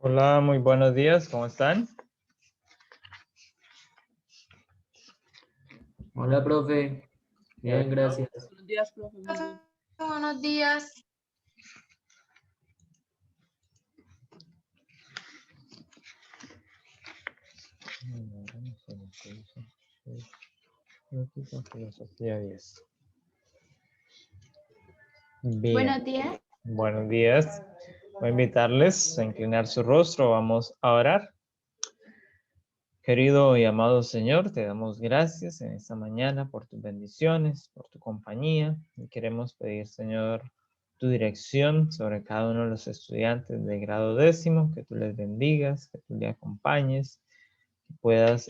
Hola, muy buenos días, ¿cómo están? Hola, profe. Bien, gracias. Buenos días, profe. Muy bien. Buenos días. Filosofía 10. Bien, Buenos días. buenos días. Voy a invitarles a inclinar su rostro, vamos a orar. Querido y amado Señor, te damos gracias en esta mañana por tus bendiciones, por tu compañía. Y queremos pedir, Señor, tu dirección sobre cada uno de los estudiantes de grado 10, que tú les bendigas, que tú les acompañes, que puedas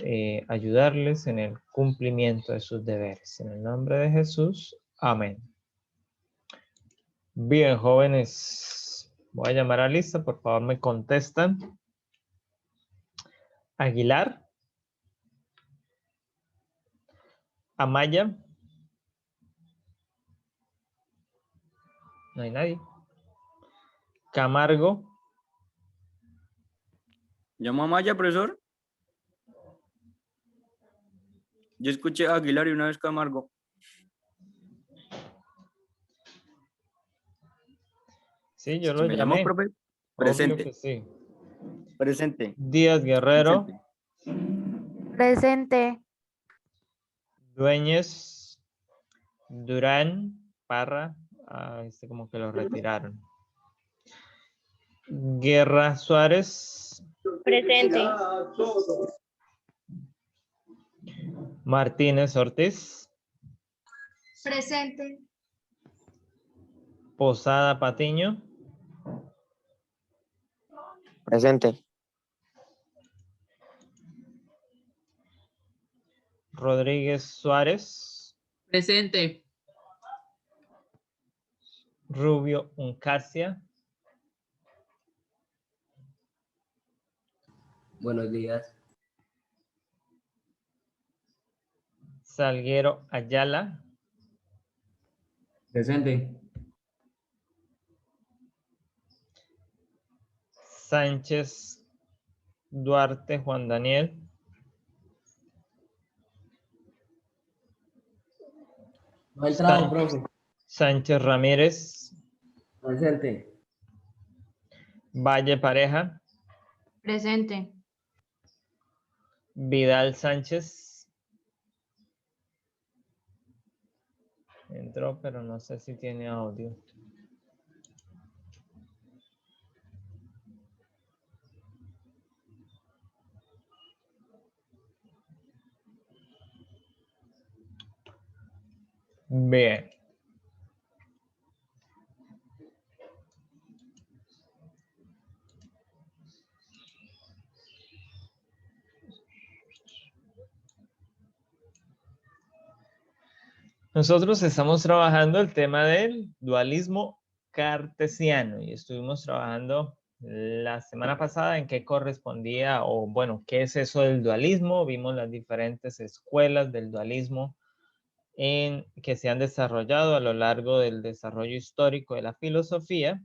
ayudarles en el cumplimiento de sus deberes. En el nombre de Jesús, amén. Bien, jóvenes, voy a llamar a lista, por favor me contestan. Aguilar. Amaya. No hay nadie. Camargo. ¿Llamo a Maya, profesor? Yo escuché a Aguilar y una vez Camargo. Sí, yo lo ¿Me llamó, llamé. profe? Obvio Presente. que sí. Presente. Díaz Guerrero. Presente. Dueñez. Durán. Parra. Como que lo retiraron. Guerra Suárez. Presente. Martínez Ortiz. Presente. Posada Patiño. Presente. Rodríguez Suárez. Presente. Rubio Uncasia. Buenos días. Salguero Ayala. Presente. Sánchez Duarte Juan Daniel. No ha entrado, profe. Sánchez Ramírez. Presente. Valle Pareja. Presente. Vidal Sánchez. Entró, pero no sé si tiene audio. Bien. Nosotros estamos trabajando el tema del dualismo cartesiano y estuvimos trabajando la semana pasada en qué correspondía o bueno, qué es eso del dualismo. Vimos las diferentes escuelas del dualismo que se han desarrollado a lo largo del desarrollo histórico de la filosofía.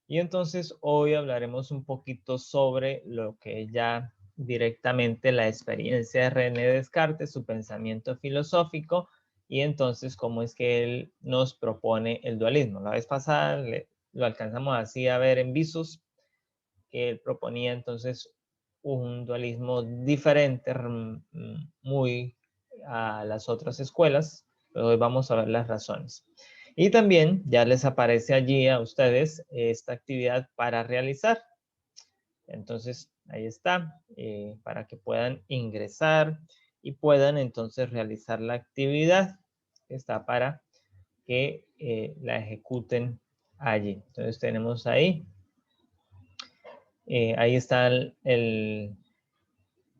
Y entonces hoy hablaremos un poquito sobre lo que ya directamente la experiencia de René Descartes, su pensamiento filosófico, y entonces cómo es que él nos propone el dualismo. La vez pasada lo alcanzamos así a ver en visos, que él proponía entonces un dualismo diferente, muy a las otras escuelas, pero hoy vamos a ver las razones. Y también ya les aparece allí a ustedes esta actividad para realizar. Entonces, ahí está, para que puedan ingresar y puedan entonces realizar la actividad. Está para que la ejecuten allí. Entonces, tenemos ahí. Ahí está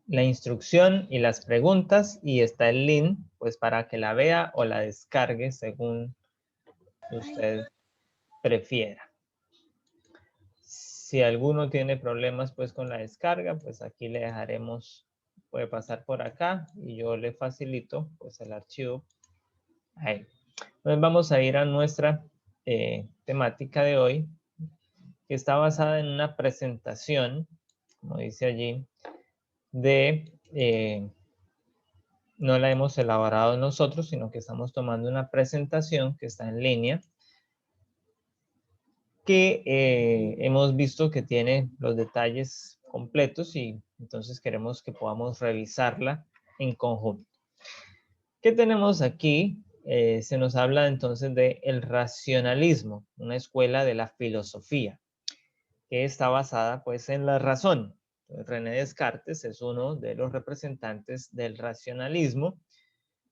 la instrucción y las preguntas y está el link, pues para que la vea o la descargue según usted prefiera. Si alguno tiene problemas pues con la descarga, pues aquí le dejaremos, puede pasar por acá y yo le facilito pues el archivo ahí. Entonces vamos a ir a nuestra temática de hoy, que está basada en una presentación, como dice allí, no la hemos elaborado nosotros, sino que estamos tomando una presentación que está en línea, que hemos visto que tiene los detalles completos y entonces queremos que podamos revisarla en conjunto. ¿Qué tenemos aquí? Se nos habla entonces de el racionalismo, una escuela de la filosofía, que está basada pues en la razón. René Descartes es uno de los representantes del racionalismo,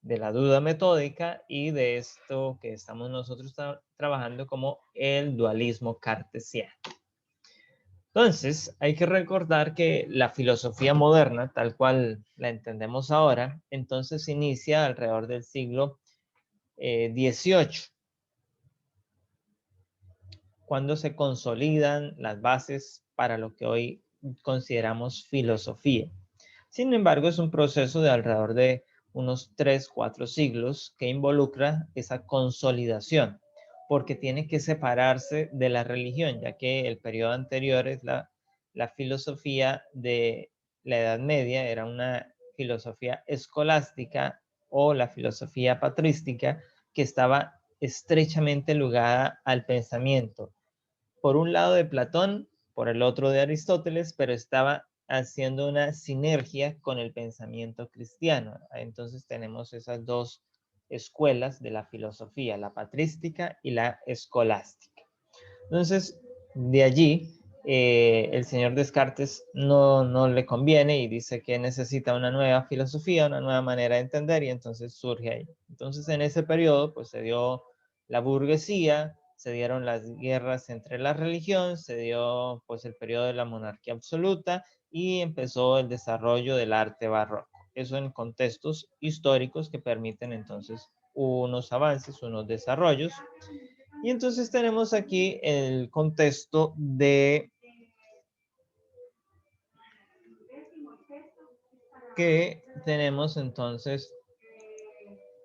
de la duda metódica y de esto que estamos nosotros trabajando como el dualismo cartesiano. Entonces, hay que recordar que la filosofía moderna, tal cual la entendemos ahora, entonces inicia alrededor del siglo XVIII, cuando se consolidan las bases para lo que hoy consideramos filosofía. Sin embargo, es un proceso de alrededor de unos 3-4 siglos que involucra esa consolidación, porque tiene que separarse de la religión, ya que el periodo anterior es la filosofía de la Edad Media, era una filosofía escolástica o la filosofía patrística que estaba estrechamente ligada al pensamiento. Por un lado de Platón, por el otro de Aristóteles, pero estaba haciendo una sinergia con el pensamiento cristiano. Entonces tenemos esas dos escuelas de la filosofía, la patrística y la escolástica. Entonces, de allí, el señor Descartes no le conviene y dice que necesita una nueva filosofía, una nueva manera de entender, y entonces surge ahí. Entonces, en ese periodo, pues se dio la burguesía, se dieron las guerras entre la religión, se dio pues el periodo de la monarquía absoluta y empezó el desarrollo del arte barroco. Eso en contextos históricos que permiten entonces unos avances, unos desarrollos. Y entonces tenemos aquí el contexto de que tenemos entonces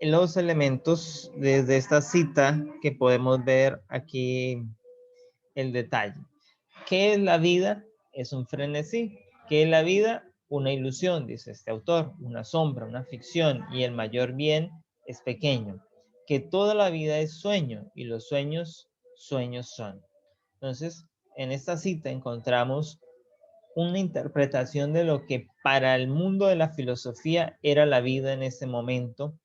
los elementos desde esta cita que podemos ver aquí el detalle. ¿Qué es la vida? Es un frenesí. ¿Qué es la vida? Una ilusión, dice este autor, una sombra, una ficción, y el mayor bien es pequeño. Que toda la vida es sueño y los sueños, sueños son. Entonces, en esta cita encontramos una interpretación de lo que para el mundo de la filosofía era la vida en ese momento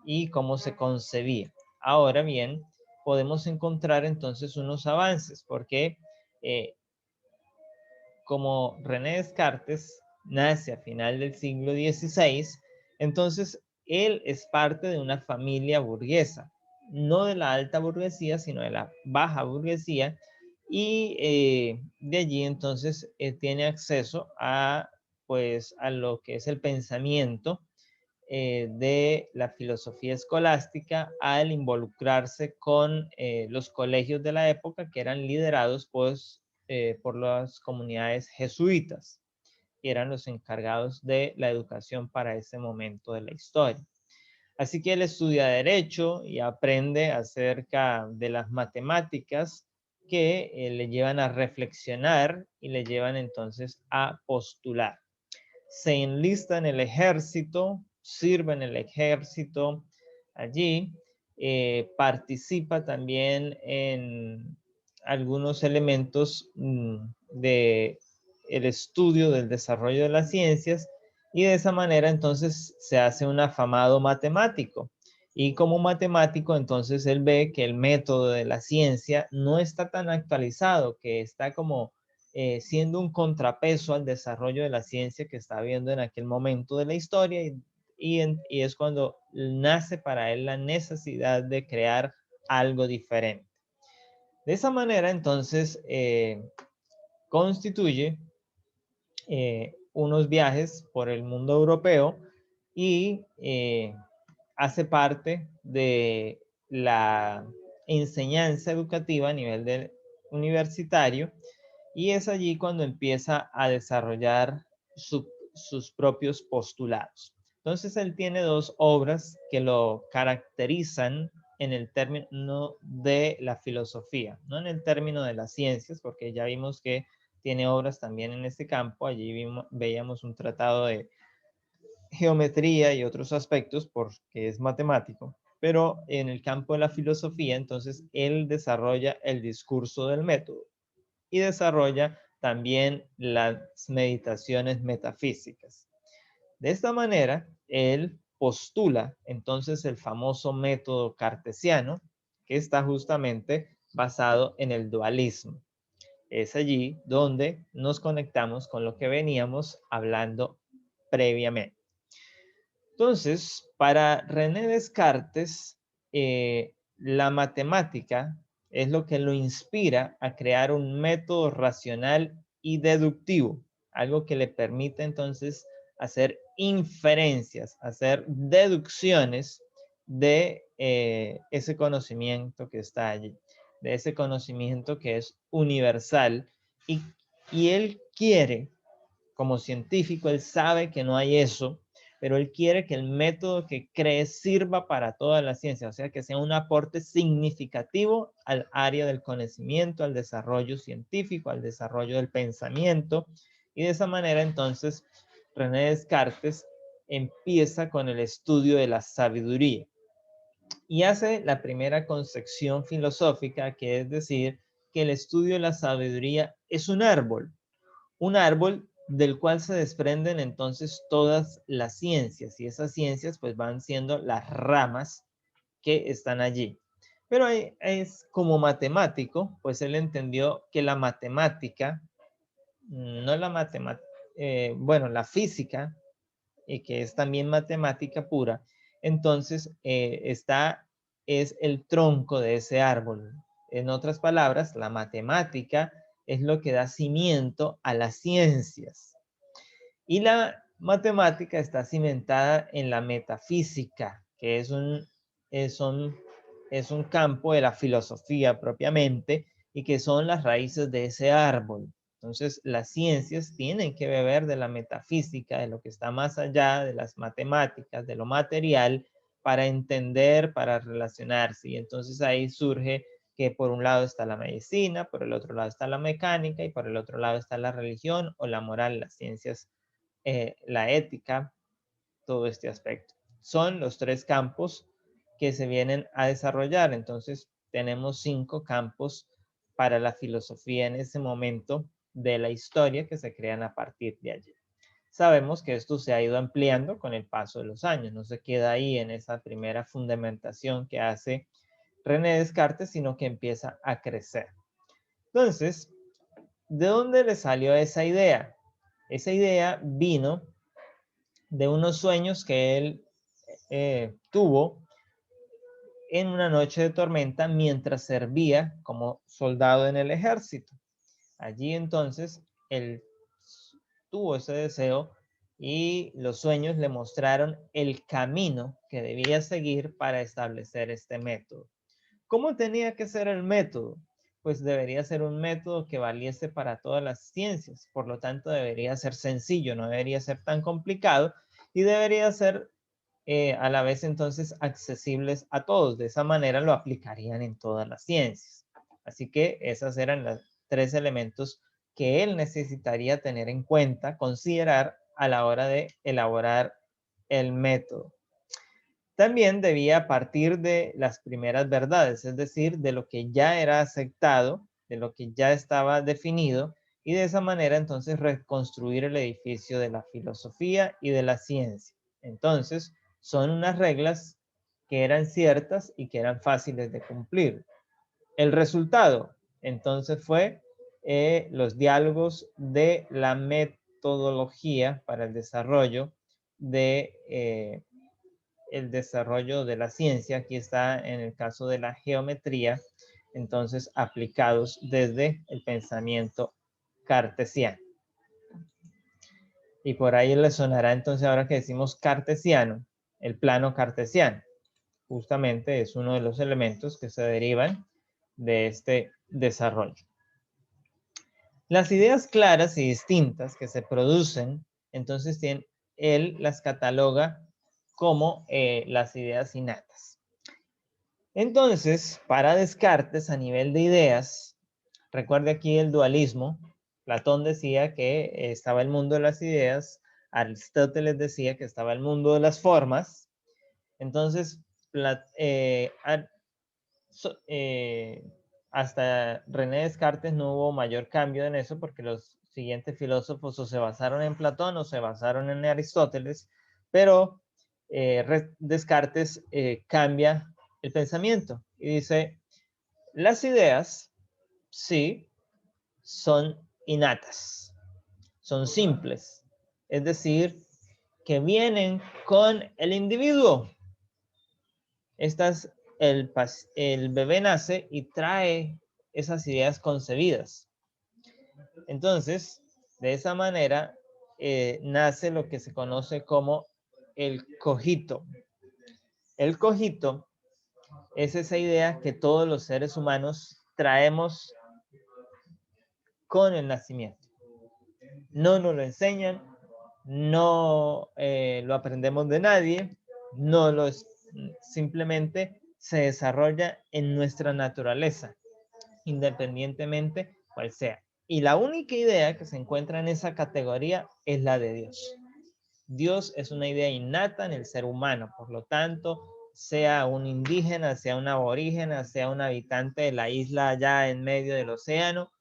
y cómo se concebía. Ahora bien, podemos encontrar entonces unos avances, porque como René Descartes nace a final del siglo XVI, entonces él es parte de una familia burguesa, no de la alta burguesía, sino de la baja burguesía, y de allí entonces tiene acceso a, pues, a lo que es el pensamiento de la filosofía escolástica al involucrarse con los colegios de la época que eran liderados pues, por las comunidades jesuitas, que eran los encargados de la educación para ese momento de la historia. Así que él estudia Derecho y aprende acerca de las matemáticas que le llevan a reflexionar y le llevan entonces a postular. Se enlista en el ejército, sirve en el ejército allí, participa también en algunos elementos de el estudio del desarrollo de las ciencias y de esa manera entonces se hace un afamado matemático. Y como matemático entonces él ve que el método de la ciencia no está tan actualizado, que está como siendo un contrapeso al desarrollo de la ciencia que está habiendo en aquel momento de la historia y es cuando nace para él la necesidad de crear algo diferente. De esa manera entonces constituye unos viajes por el mundo europeo y hace parte de la enseñanza educativa a nivel universitario Y es allí cuando empieza a desarrollar sus propios postulados. Entonces él tiene dos obras que lo caracterizan en el término de la filosofía, no en el término de las ciencias, porque ya vimos que tiene obras también en este campo. Allí veíamos un tratado de geometría y otros aspectos porque es matemático, pero en el campo de la filosofía, entonces él desarrolla el discurso del método y desarrolla también las meditaciones metafísicas. De esta manera, él postula entonces el famoso método cartesiano, que está justamente basado en el dualismo. Es allí donde nos conectamos con lo que veníamos hablando previamente. Entonces, para René Descartes, la matemática es lo que lo inspira a crear un método racional y deductivo, algo que le permite entonces hacer inferencias, hacer deducciones de ese conocimiento que está allí, de ese conocimiento que es universal y él quiere, como científico, él sabe que no hay eso, pero él quiere que el método que cree sirva para toda la ciencia, o sea, que sea un aporte significativo al área del conocimiento, al desarrollo científico, al desarrollo del pensamiento, y de esa manera entonces René Descartes empieza con el estudio de la sabiduría y hace la primera concepción filosófica, que es decir, que el estudio de la sabiduría es un árbol del cual se desprenden entonces todas las ciencias, y esas ciencias pues van siendo las ramas que están allí. Pero es como matemático, pues él entendió que la matemática, no la matemática, bueno, la física, y que es también matemática pura, entonces es el tronco de ese árbol. En otras palabras, la matemática es lo que da cimiento a las ciencias. Y la matemática está cimentada en la metafísica, que es un campo de la filosofía propiamente, y que son las raíces de ese árbol. Entonces, las ciencias tienen que beber de la metafísica, de lo que está más allá, de las matemáticas, de lo material, para entender, para relacionarse. Y entonces ahí surge que por un lado está la medicina, por el otro lado está la mecánica y por el otro lado está la religión o la moral, las ciencias, la ética, todo este aspecto. Son los tres campos que se vienen a desarrollar. Entonces tenemos 5 campos para la filosofía en ese momento de la historia que se crean a partir de allí. Sabemos que esto se ha ido ampliando con el paso de los años, no se queda ahí en esa primera fundamentación que hace René Descartes, sino que empieza a crecer. Entonces, ¿de dónde le salió esa idea? Esa idea vino de unos sueños que él tuvo en una noche de tormenta mientras servía como soldado en el ejército. Allí entonces él tuvo ese deseo y los sueños le mostraron el camino que debía seguir para establecer este método. ¿Cómo tenía que ser el método? Pues debería ser un método que valiese para todas las ciencias, por lo tanto debería ser sencillo, no debería ser tan complicado y debería ser a la vez entonces accesibles a todos. De esa manera lo aplicarían en todas las ciencias. Así que esos eran los 3 elementos que él necesitaría tener en cuenta, considerar a la hora de elaborar el método. También debía partir de las primeras verdades, es decir, de lo que ya era aceptado, de lo que ya estaba definido, y de esa manera entonces reconstruir el edificio de la filosofía y de la ciencia. Entonces, son unas reglas que eran ciertas y que eran fáciles de cumplir. El resultado, entonces, fue los diálogos de la metodología para el desarrollo de la ciencia. Aquí está en el caso de la geometría, entonces aplicados desde el pensamiento cartesiano. Y por ahí le sonará entonces, ahora que decimos cartesiano, el plano cartesiano. Justamente es uno de los elementos que se derivan de este desarrollo. Las ideas claras y distintas que se producen, entonces él las cataloga como las ideas innatas. Entonces, para Descartes, a nivel de ideas, recuerde aquí el dualismo. Platón decía que estaba el mundo de las ideas, Aristóteles decía que estaba el mundo de las formas. Entonces, hasta René Descartes no hubo mayor cambio en eso, porque los siguientes filósofos o se basaron en Platón o se basaron en Aristóteles, pero Descartes cambia el pensamiento y dice, las ideas sí son innatas, son simples, es decir, que vienen con el individuo. El bebé nace y trae esas ideas concebidas. Entonces, de esa manera, nace lo que se conoce como el cogito. El cogito es esa idea que todos los seres humanos traemos con el nacimiento. No nos lo enseñan, no lo aprendemos de nadie, simplemente se desarrolla en nuestra naturaleza, independientemente cuál sea. Y la única idea que se encuentra en esa categoría es la de Dios. Dios es una idea innata en el ser humano, por lo tanto, sea un indígena, sea un aborígena, sea un habitante de la isla allá en medio del océano,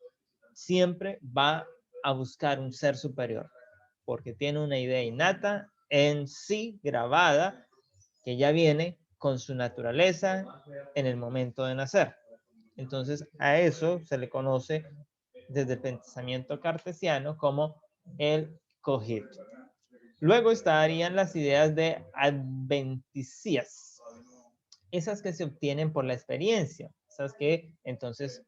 siempre va a buscar un ser superior, porque tiene una idea innata en sí grabada que ya viene con su naturaleza en el momento de nacer. Entonces a eso se le conoce desde el pensamiento cartesiano como el cogito. Luego estarían las ideas de adventicías, esas que se obtienen por la experiencia, esas que entonces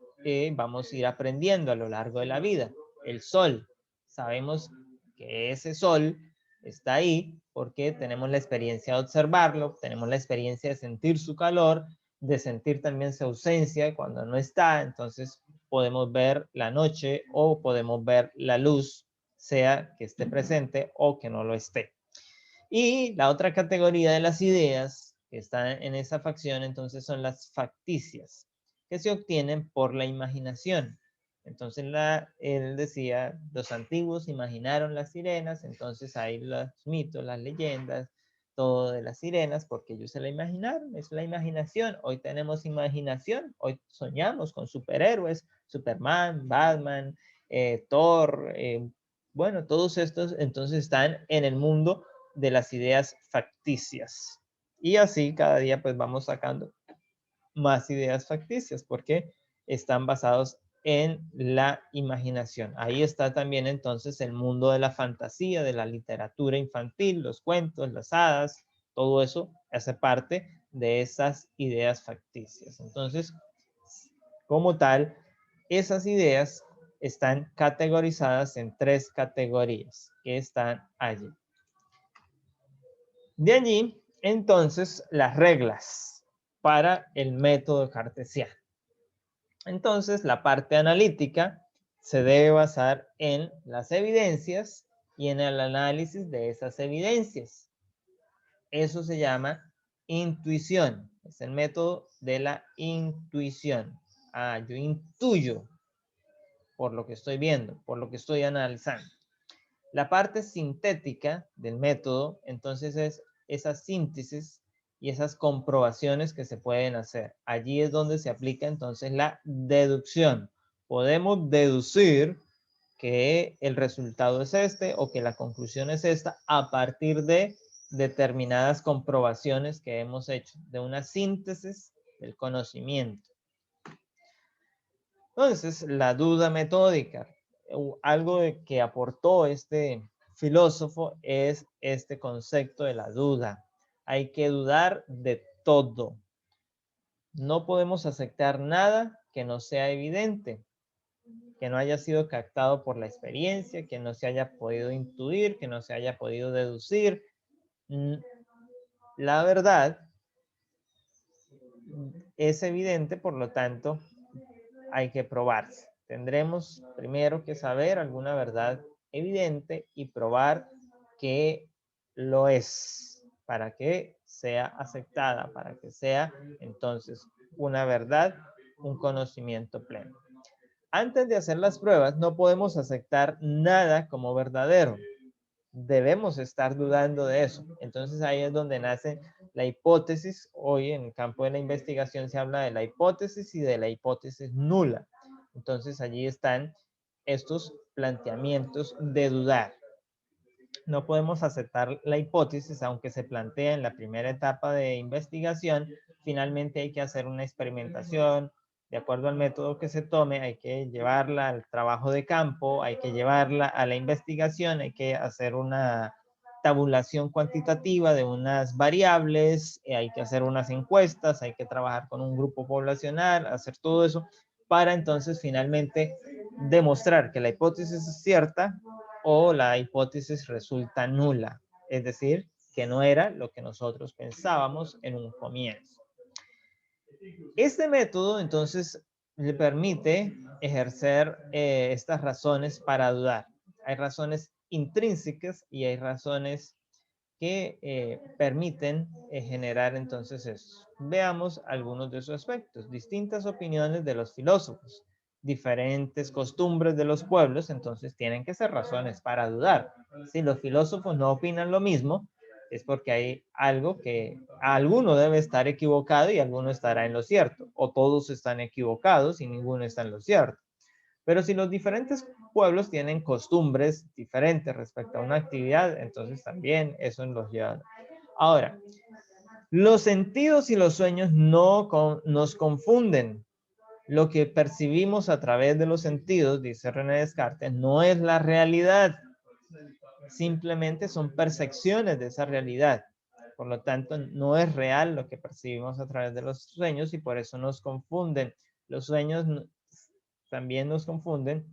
vamos a ir aprendiendo a lo largo de la vida. El sol, sabemos que ese sol está ahí porque tenemos la experiencia de observarlo, tenemos la experiencia de sentir su calor, de sentir también su ausencia cuando no está, entonces podemos ver la noche o podemos ver la luz, sea que esté presente o que no lo esté. Y la otra categoría de las ideas que están en esa facción, entonces, son las facticias, que se obtienen por la imaginación. Entonces, él decía, los antiguos imaginaron las sirenas, entonces hay los mitos, las leyendas, todo de las sirenas, porque ellos se la imaginaron, es la imaginación. Hoy tenemos imaginación, hoy soñamos con superhéroes, Superman, Batman, Thor, bueno, todos estos entonces están en el mundo de las ideas facticias. Y así cada día pues vamos sacando más ideas facticias porque están basados en la imaginación. Ahí está también entonces el mundo de la fantasía, de la literatura infantil, los cuentos, las hadas, todo eso hace parte de esas ideas facticias. Entonces, como tal, esas ideas están categorizadas en 3 categorías que están allí. De allí, entonces, las reglas para el método cartesiano. Entonces, la parte analítica se debe basar en las evidencias y en el análisis de esas evidencias. Eso se llama intuición. Es el método de la intuición. Yo intuyo por lo que estoy viendo, por lo que estoy analizando. La parte sintética del método, entonces, es esa síntesis y esas comprobaciones que se pueden hacer. Allí es donde se aplica entonces la deducción. Podemos deducir que el resultado es este o que la conclusión es esta a partir de determinadas comprobaciones que hemos hecho, de una síntesis del conocimiento. Entonces, la duda metódica, algo que aportó este filósofo es este concepto de la duda. Hay que dudar de todo. No podemos aceptar nada que no sea evidente, que no haya sido captado por la experiencia, que no se haya podido intuir, que no se haya podido deducir. La verdad es evidente, por lo tanto, hay que probarse. tendremos primero que saber alguna verdad evidente y probar que lo es, para que sea aceptada, para que sea entonces una verdad, un conocimiento pleno. Antes de hacer las pruebas, no podemos aceptar nada como verdadero. Debemos estar dudando de eso. Entonces ahí es donde nace la hipótesis. Hoy en el campo de la investigación se habla de la hipótesis y de la hipótesis nula. Entonces allí están estos planteamientos de dudar. No podemos aceptar la hipótesis, aunque se plantea en la primera etapa de investigación. Finalmente hay que hacer una experimentación. De acuerdo al método que se tome, hay que llevarla al trabajo de campo, hay que llevarla a la investigación, hay que hacer una tabulación cuantitativa de unas variables, hay que hacer unas encuestas, hay que trabajar con un grupo poblacional, hacer todo eso para entonces finalmente demostrar que la hipótesis es cierta o la hipótesis resulta nula, es decir, que no era lo que nosotros pensábamos en un comienzo. Este método entonces le permite ejercer estas razones para dudar. Hay razones intrínsecas y hay razones que permiten generar entonces eso. Veamos algunos de esos aspectos. Distintas opiniones de los filósofos, diferentes costumbres de los pueblos, entonces tienen que ser razones para dudar. Si los filósofos no opinan lo mismo, es porque hay algo que alguno debe estar equivocado y alguno estará en lo cierto, o todos están equivocados y ninguno está en lo cierto. Pero si los diferentes pueblos tienen costumbres diferentes respecto a una actividad, entonces también eso los lleva. Ahora, los sentidos y los sueños nos confunden. Lo que percibimos a través de los sentidos, dice René Descartes, no es la realidad. Simplemente son percepciones de esa realidad. Por lo tanto, no es real lo que percibimos a través de los sueños y por eso nos confunden. Los sueños también nos confunden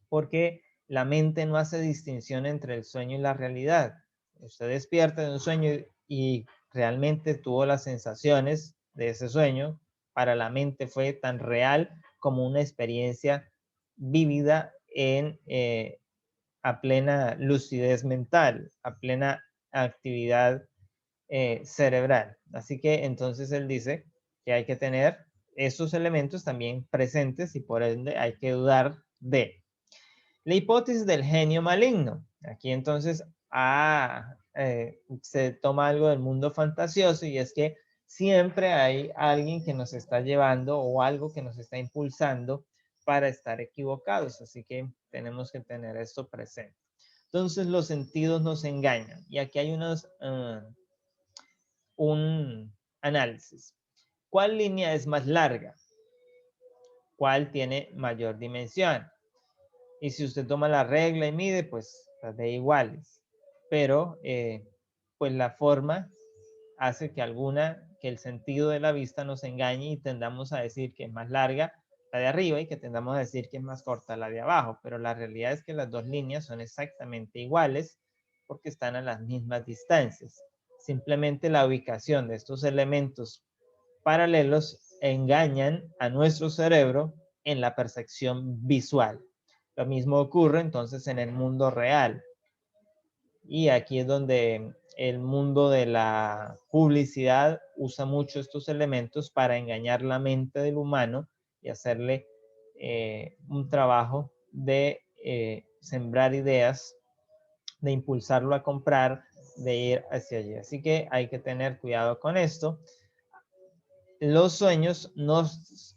porque la mente no hace distinción entre el sueño y la realidad. Usted despierta de un sueño y realmente tuvo las sensaciones de ese sueño. Para la mente fue tan real como una experiencia vívida a plena lucidez mental, a plena actividad cerebral. Así que entonces él dice que hay que tener esos elementos también presentes y por ende hay que dudar de. La hipótesis del genio maligno. Aquí entonces se toma algo del mundo fantasioso y es que siempre hay alguien que nos está llevando o algo que nos está impulsando para estar equivocados. Así que tenemos que tener esto presente. Entonces los sentidos nos engañan. Y aquí hay un análisis. ¿Cuál línea es más larga? ¿Cuál tiene mayor dimensión? Y si usted toma la regla y mide, pues las ve iguales. Pero pues la forma hace que el sentido de la vista nos engañe y tendamos a decir que es más larga la de arriba y que tendamos a decir que es más corta la de abajo. Pero la realidad es que las dos líneas son exactamente iguales porque están a las mismas distancias. Simplemente la ubicación de estos elementos paralelos engañan a nuestro cerebro en la percepción visual. Lo mismo ocurre entonces en el mundo real. Y aquí es donde el mundo de la publicidad usa mucho estos elementos para engañar la mente del humano y hacerle un trabajo de sembrar ideas, de impulsarlo a comprar, de ir hacia allí. Así que hay que tener cuidado con esto. Los sueños nos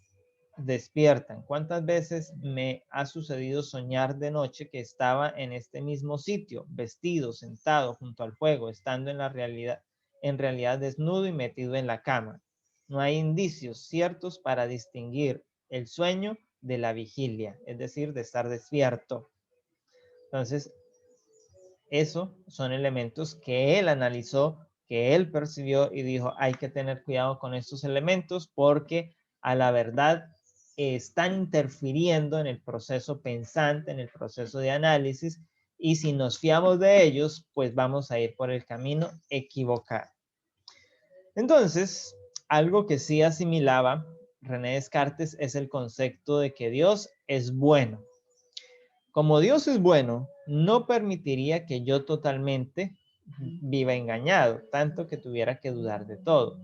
despiertan. ¿Cuántas veces me ha sucedido soñar de noche que estaba en este mismo sitio, vestido, sentado junto al fuego, estando en realidad desnudo y metido en la cama? No hay indicios ciertos para distinguir el sueño de la vigilia, es decir, de estar despierto. Entonces, esos son elementos que él analizó, que él percibió y dijo, hay que tener cuidado con estos elementos porque a la verdad están interfiriendo en el proceso pensante, en el proceso de análisis, y si nos fiamos de ellos, pues vamos a ir por el camino equivocado. Entonces, algo que sí asimilaba René Descartes es el concepto de que Dios es bueno. Como Dios es bueno, no permitiría que yo totalmente viva engañado, tanto que tuviera que dudar de todo.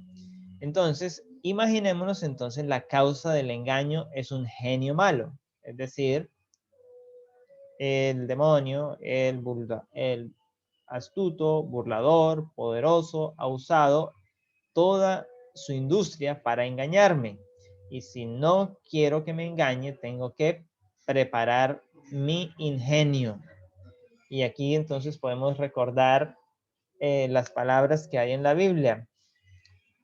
Entonces, imaginémonos entonces la causa del engaño es un genio malo, es decir, el demonio, el astuto, burlador, poderoso, ha usado toda su industria para engañarme. Y si no quiero que me engañe, tengo que preparar mi ingenio. Y aquí entonces podemos recordar las palabras que hay en la Biblia,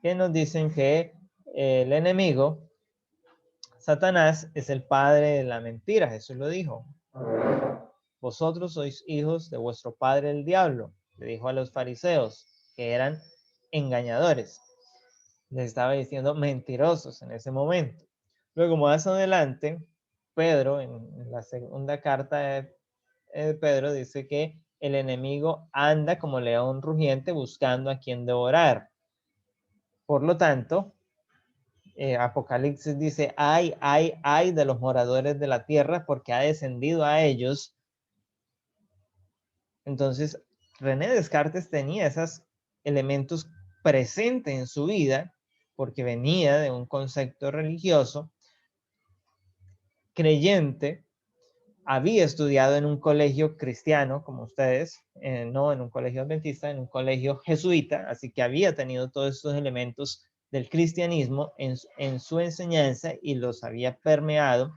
que nos dicen que el enemigo, Satanás, es el padre de la mentira. Jesús lo dijo. Vosotros sois hijos de vuestro padre el diablo, le dijo a los fariseos, que eran engañadores. Les estaba diciendo mentirosos en ese momento. Luego, más adelante, Pedro, en la segunda carta de Pedro, dice que el enemigo anda como león rugiente buscando a quien devorar. Por lo tanto, Apocalipsis dice, ay de los moradores de la tierra, porque ha descendido a ellos. Entonces, René Descartes tenía esos elementos presentes en su vida, porque venía de un concepto religioso, creyente, había estudiado en un colegio cristiano, como ustedes, no en un colegio adventista, en un colegio jesuita, así que había tenido todos estos elementos del cristianismo en su enseñanza y los había permeado.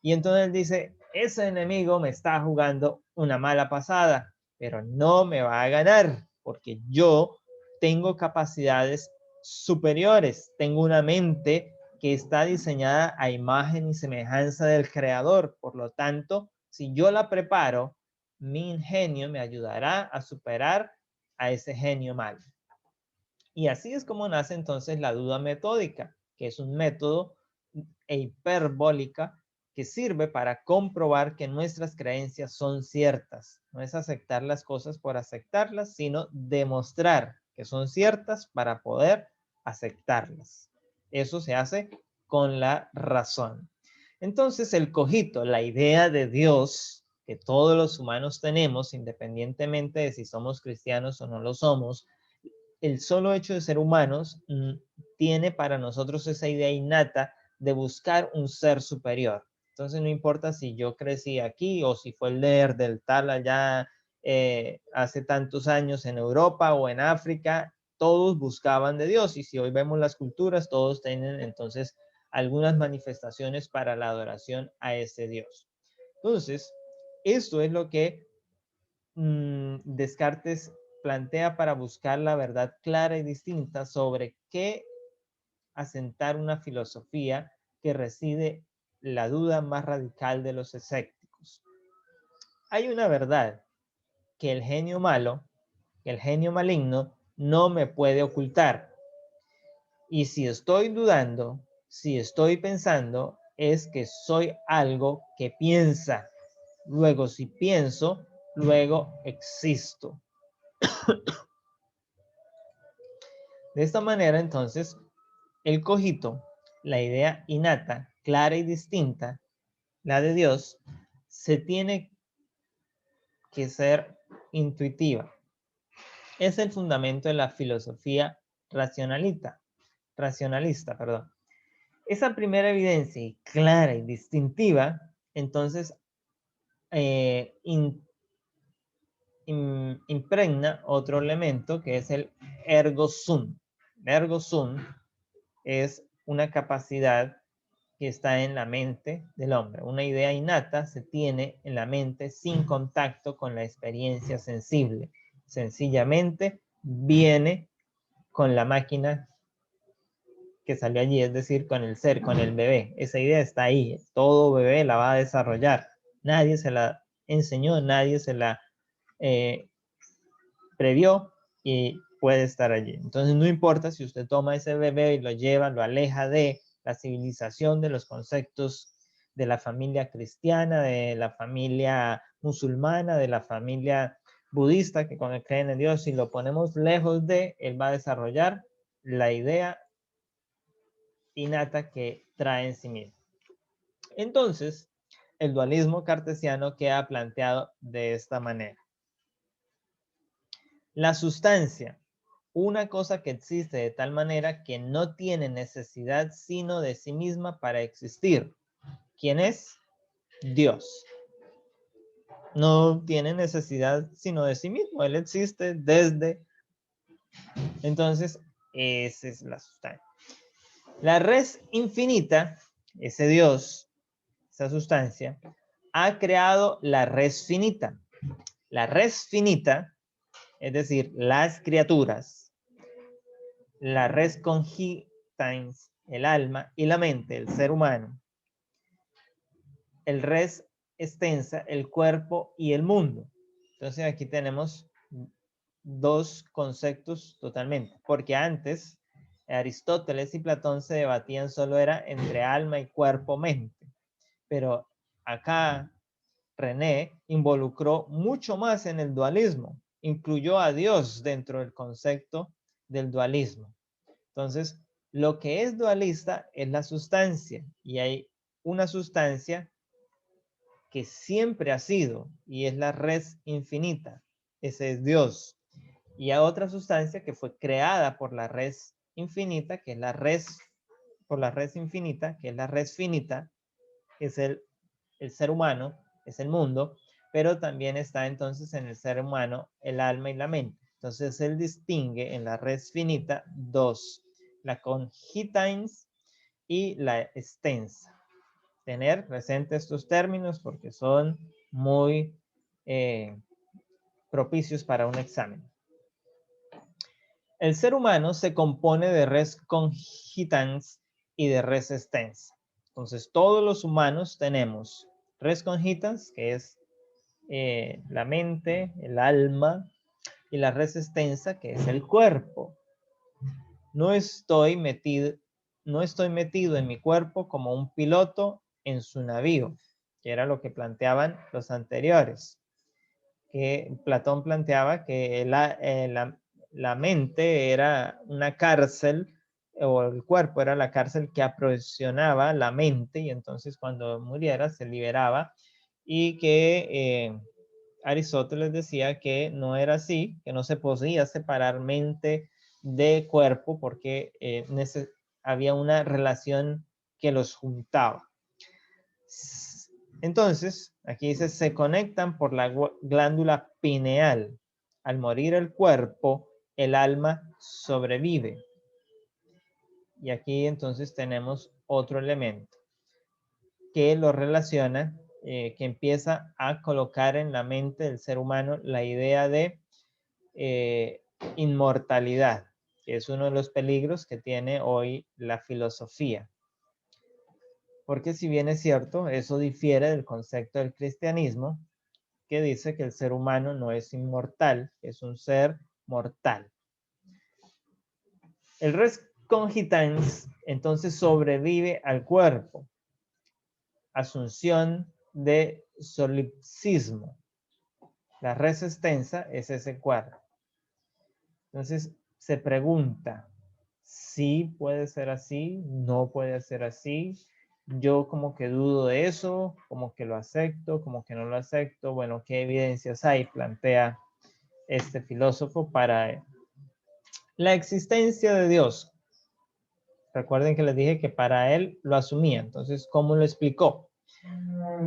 Y entonces él dice, ese enemigo me está jugando una mala pasada, pero no me va a ganar, porque yo tengo capacidades superiores, tengo una mente que está diseñada a imagen y semejanza del creador. Por lo tanto, si yo la preparo, mi ingenio me ayudará a superar a ese genio malo. Y así es como nace entonces la duda metódica, que es un método hiperbólica que sirve para comprobar que nuestras creencias son ciertas. No es aceptar las cosas por aceptarlas, sino demostrar que son ciertas para poder aceptarlas. Eso se hace con la razón. Entonces el cogito, la idea de Dios que todos los humanos tenemos, independientemente de si somos cristianos o no lo somos, el solo hecho de ser humanos tiene para nosotros esa idea innata de buscar un ser superior. Entonces no importa si yo crecí aquí o si fue el leer del tal allá hace tantos años en Europa o en África, todos buscaban de Dios. Y si hoy vemos las culturas, todos tienen entonces algunas manifestaciones para la adoración a ese Dios. Entonces, esto es lo que Descartes plantea para buscar la verdad clara y distinta sobre qué asentar una filosofía que reside la duda más radical de los escépticos. Hay una verdad que el genio malo, que el genio maligno no me puede ocultar. Y si estoy dudando, si estoy pensando, es que soy algo que piensa. Luego, si pienso, luego existo. De esta manera, entonces, el cogito, la idea innata, clara y distinta, la de Dios, se tiene que ser intuitiva. Es el fundamento de la filosofía racionalista. Esa primera evidencia clara y distintiva, entonces, impregna otro elemento que es el ergo sum. Ergo sum es una capacidad que está en la mente del hombre. Una idea innata se tiene en la mente sin contacto con la experiencia sensible. Sencillamente viene con la máquina que salió allí, es decir, con el ser, con el bebé. Esa idea está ahí. Todo bebé la va a desarrollar. Nadie se la enseñó, nadie se la previó y puede estar allí. Entonces no importa si usted toma ese bebé y lo lleva, lo aleja de la civilización, de los conceptos de la familia cristiana, de la familia musulmana, de la familia budista, que cuando creen en Dios, si lo ponemos lejos de, él va a desarrollar la idea innata que trae en sí mismo. Entonces, el dualismo cartesiano queda planteado de esta manera. La sustancia, una cosa que existe de tal manera que no tiene necesidad sino de sí misma para existir. ¿Quién es? Dios. No tiene necesidad sino de sí mismo. Él existe desde. Entonces, esa es la sustancia. La res infinita, ese Dios, esa sustancia, ha creado la res finita. La res finita, es decir, las criaturas, la res cogitans, el alma y la mente, el ser humano, el res extensa, el cuerpo y el mundo. Entonces aquí tenemos dos conceptos totalmente, porque antes Aristóteles y Platón se debatían solo era entre alma y cuerpo-mente, pero acá René involucró mucho más en el dualismo, incluyó a Dios dentro del concepto del dualismo. Entonces, lo que es dualista es la sustancia, y hay una sustancia que siempre ha sido, y es la res infinita, ese es Dios. Y hay otra sustancia que fue creada por la res infinita, que es la res, por la res infinita, que es la res finita, que es el ser humano, es el mundo, pero también está entonces en el ser humano el alma y la mente. Entonces él distingue en la res finita dos, la cogitans y la extensa. Tener presentes estos términos porque son muy propicios para un examen. El ser humano se compone de res cogitans y de res extensa. Entonces todos los humanos tenemos res cogitans, que es la mente, el alma, y la res extensa, que es el cuerpo. No estoy metido en mi cuerpo como un piloto en su navío, que era lo que planteaban los anteriores. Que Platón planteaba que la mente era una cárcel, o el cuerpo era la cárcel que aprisionaba la mente, y entonces cuando muriera se liberaba, y que Aristóteles decía que no era así, que no se podía separar mente de cuerpo porque había una relación que los juntaba. Entonces, aquí dice, se conectan por la glándula pineal. Al morir el cuerpo, el alma sobrevive. Y aquí entonces tenemos otro elemento que lo relaciona, que empieza a colocar en la mente del ser humano la idea de inmortalidad, que es uno de los peligros que tiene hoy la filosofía. Porque si bien es cierto, eso difiere del concepto del cristianismo, que dice que el ser humano no es inmortal, es un ser mortal. El res cogitans entonces sobrevive al cuerpo. Asunción de solipsismo. La res extensa es ese cuerpo. Entonces se pregunta, ¿sí puede ser así? ¿No puede ser así? Yo como que dudo de eso, como que lo acepto, como que no lo acepto. Bueno, ¿qué evidencias hay? Plantea este filósofo para la existencia de Dios. Recuerden que les dije que para él lo asumía. Entonces, ¿cómo lo explicó?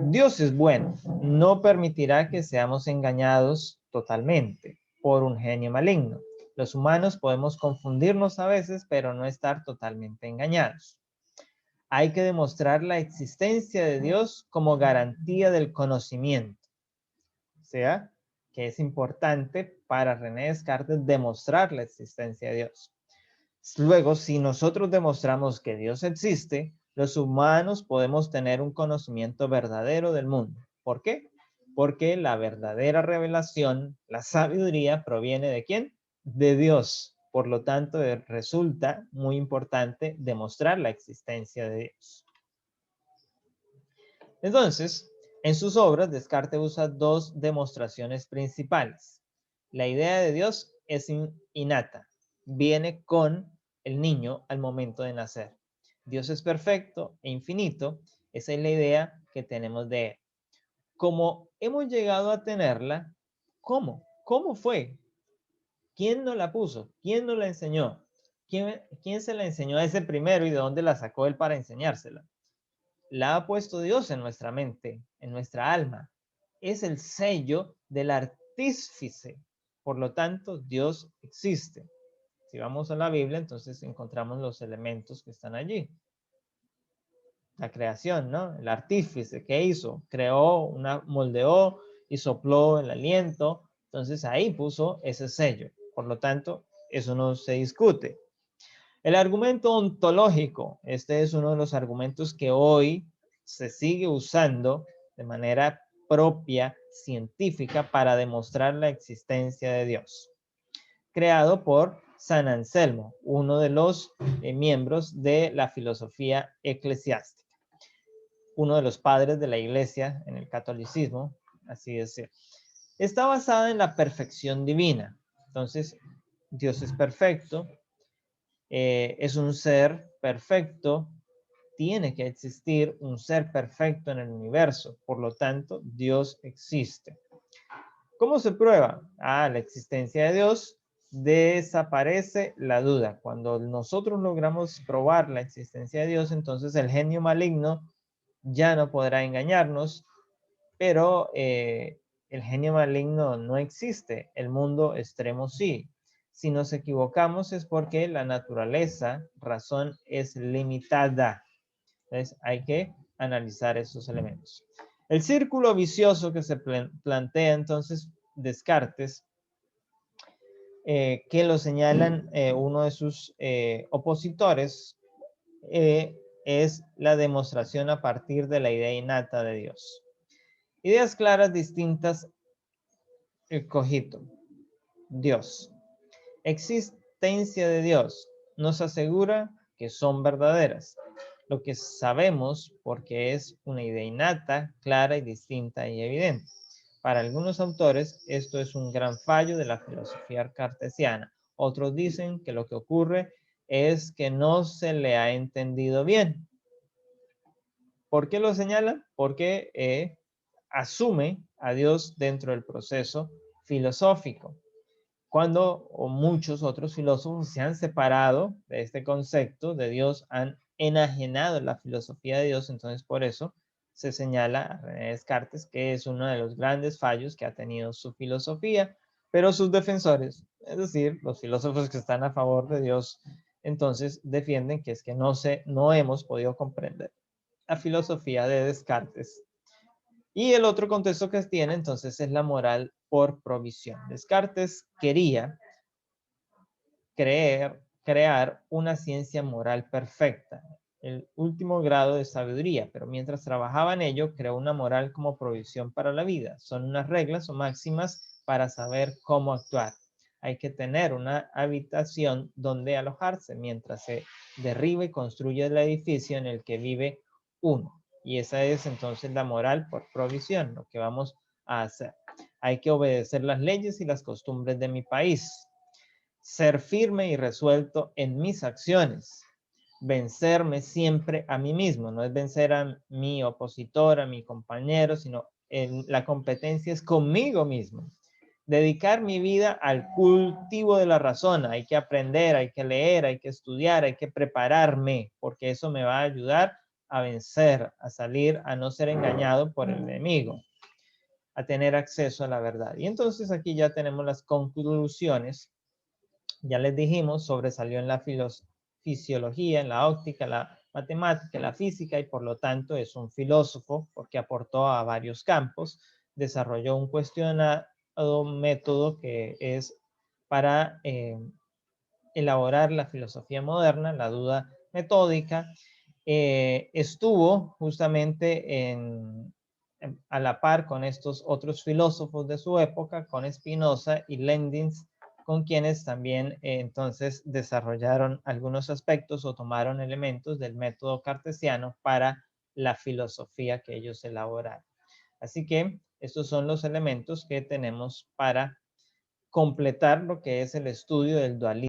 Dios es bueno, no permitirá que seamos engañados totalmente por un genio maligno. Los humanos podemos confundirnos a veces, pero no estar totalmente engañados. Hay que demostrar la existencia de Dios como garantía del conocimiento. O sea, que es importante para René Descartes demostrar la existencia de Dios. Luego, si nosotros demostramos que Dios existe, los humanos podemos tener un conocimiento verdadero del mundo. ¿Por qué? Porque la verdadera revelación, la sabiduría, proviene ¿de quién? De Dios. Por lo tanto, resulta muy importante demostrar la existencia de Dios. Entonces, en sus obras, Descartes usa dos demostraciones principales. La idea de Dios es innata, viene con el niño al momento de nacer. Dios es perfecto e infinito. Esa es la idea que tenemos de Él. Como hemos llegado a tenerla, ¿cómo? ¿Cómo fue? ¿Quién nos la puso? ¿Quién nos la enseñó? ¿Quién se la enseñó a ese primero y de dónde la sacó Él para enseñársela? La ha puesto Dios en nuestra mente, en nuestra alma. Es el sello del artífice. Por lo tanto, Dios existe. Si vamos a la Biblia, entonces encontramos los elementos que están allí. La creación, ¿no? El artífice, ¿qué hizo? Creó, moldeó y sopló el aliento. Entonces ahí puso ese sello. Por lo tanto, eso no se discute. El argumento ontológico, este es uno de los argumentos que hoy se sigue usando de manera propia, científica, para demostrar la existencia de Dios. Creado por San Anselmo, uno de los miembros de la filosofía eclesiástica. Uno de los padres de la iglesia en el catolicismo, así decir. Está basada en la perfección divina. Entonces, Dios es perfecto, es un ser perfecto, tiene que existir un ser perfecto en el universo, por lo tanto, Dios existe. ¿Cómo se prueba? La existencia de Dios, desaparece la duda. Cuando nosotros logramos probar la existencia de Dios, entonces el genio maligno ya no podrá engañarnos, pero el genio maligno no existe, el mundo extremo sí. Si nos equivocamos es porque la naturaleza, razón, es limitada. Entonces hay que analizar esos elementos. El círculo vicioso que se plantea entonces Descartes, que lo señalan uno de sus opositores, es la demostración a partir de la idea innata de Dios. Ideas claras distintas, el cogito. Dios. Existencia de Dios nos asegura que son verdaderas. Lo que sabemos porque es una idea innata, clara y distinta y evidente. Para algunos autores esto es un gran fallo de la filosofía cartesiana. Otros dicen que lo que ocurre es que no se le ha entendido bien. ¿Por qué lo señalan? Porque asume a Dios dentro del proceso filosófico. Cuando muchos otros filósofos se han separado de este concepto de Dios, han enajenado la filosofía de Dios, entonces por eso se señala a René Descartes que es uno de los grandes fallos que ha tenido su filosofía, pero sus defensores, es decir, los filósofos que están a favor de Dios, entonces defienden que es que no hemos podido comprender la filosofía de Descartes. Y el otro contexto que tiene entonces es la moral por provisión. Descartes quería crear una ciencia moral perfecta, el último grado de sabiduría, pero mientras trabajaba en ello, creó una moral como provisión para la vida. Son unas reglas o máximas para saber cómo actuar. Hay que tener una habitación donde alojarse mientras se derriba y construye el edificio en el que vive uno. Y esa es entonces la moral por provisión, lo que vamos a hacer. Hay que obedecer las leyes y las costumbres de mi país. Ser firme y resuelto en mis acciones. Vencerme siempre a mí mismo. No es vencer a mi opositor, a mi compañero, sino la competencia es conmigo mismo. Dedicar mi vida al cultivo de la razón. Hay que aprender, hay que leer, hay que estudiar, hay que prepararme, porque eso me va a ayudar a vencer, a salir, a no ser engañado por el enemigo, a tener acceso a la verdad. Y entonces aquí ya tenemos las conclusiones. Ya les dijimos, sobresalió en la fisiología, en la óptica, la matemática, la física, y por lo tanto es un filósofo porque aportó a varios campos. Desarrolló un cuestionado método que es para elaborar la filosofía moderna, la duda metódica. Estuvo justamente a la par con estos otros filósofos de su época, con Spinoza y Leibniz, con quienes también entonces desarrollaron algunos aspectos o tomaron elementos del método cartesiano para la filosofía que ellos elaboraron. Así que estos son los elementos que tenemos para completar lo que es el estudio del dualismo.